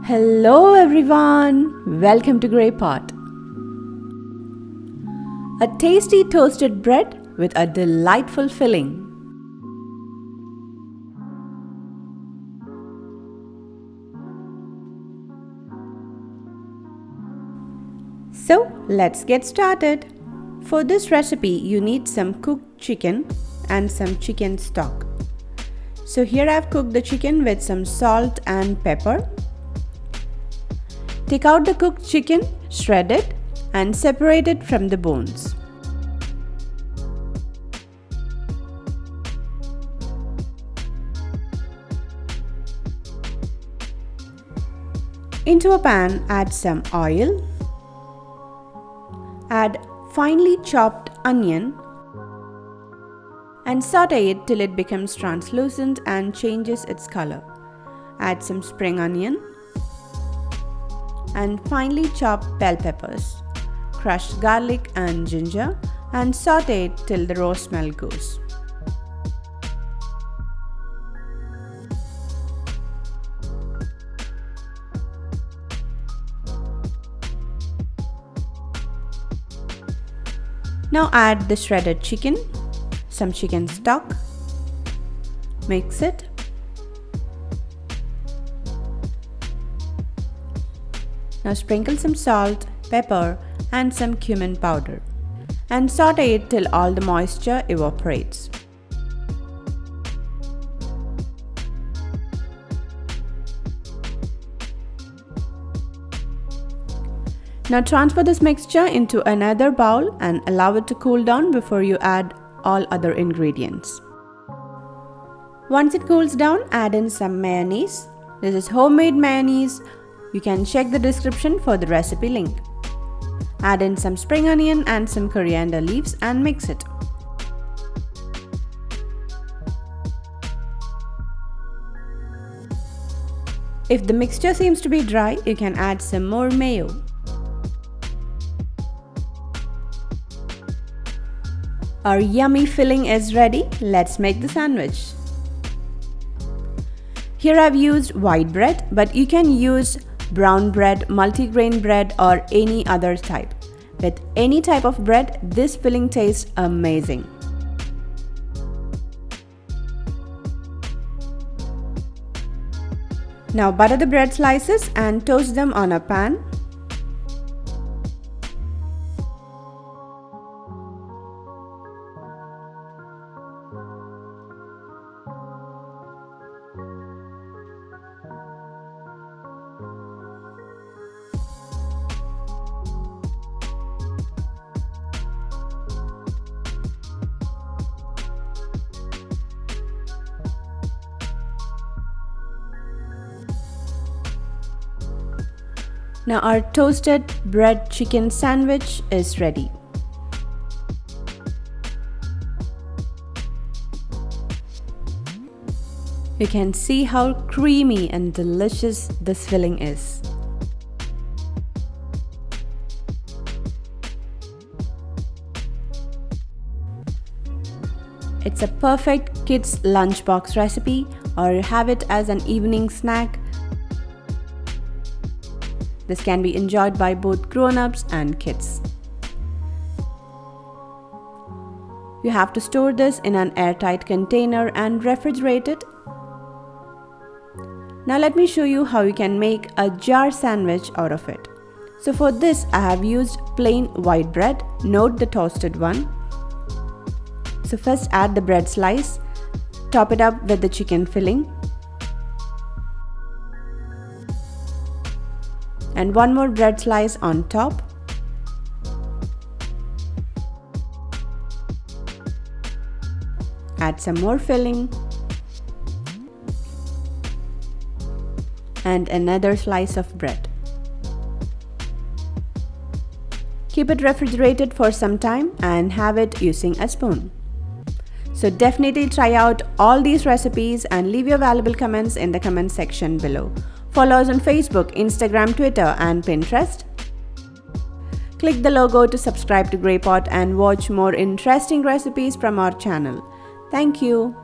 Hello everyone, welcome to Grey Pot. A tasty toasted bread with a delightful filling. So let's get started. For this recipe you need some cooked chicken and some chicken stock. So here I've cooked the chicken with some salt and pepper. Take out the cooked chicken, shred it and separate it from the bones. Into a pan, add some oil. Add finely chopped onion and saute it till it becomes translucent and changes its color. Add some spring onion and finely chopped bell peppers, crushed garlic and ginger, and saute it till the raw smell goes. Now add the shredded chicken, some chicken stock, mix it. Now sprinkle some salt, pepper and some cumin powder and saute it till all the moisture evaporates. Now transfer this mixture into another bowl and allow it to cool down before you add all other ingredients. Once it cools down, add in some mayonnaise. This is homemade mayonnaise. You can check the description for the recipe link. Add in some spring onion and some coriander leaves and mix it. If the mixture seems to be dry, you can add some more mayo. Our yummy filling is ready. Let's make the sandwich. Here I've used white bread, but you can use brown bread, multigrain bread or any other type. With any type of bread, this filling tastes amazing. Now butter the bread slices and toast them on a pan. Now our toasted bread chicken sandwich is ready. You can see how creamy and delicious this filling is. It's a perfect kids lunchbox recipe or have it as an evening snack. This can be enjoyed by both grown-ups and kids. You have to store this in an airtight container and refrigerate it. Now let me show you how you can make a jar sandwich out of it. So for this I have used plain white bread, note the toasted one. So first add the bread slice, top it up with the chicken filling. And one more bread slice on top. Add some more filling. And another slice of bread. Keep it refrigerated for some time and have it using a spoon. So definitely try out all these recipes and leave your valuable comments in the comment section below. Follow us on Facebook, Instagram, Twitter and Pinterest. Click the logo to subscribe to Grey Pot and watch more interesting recipes from our channel. Thank you.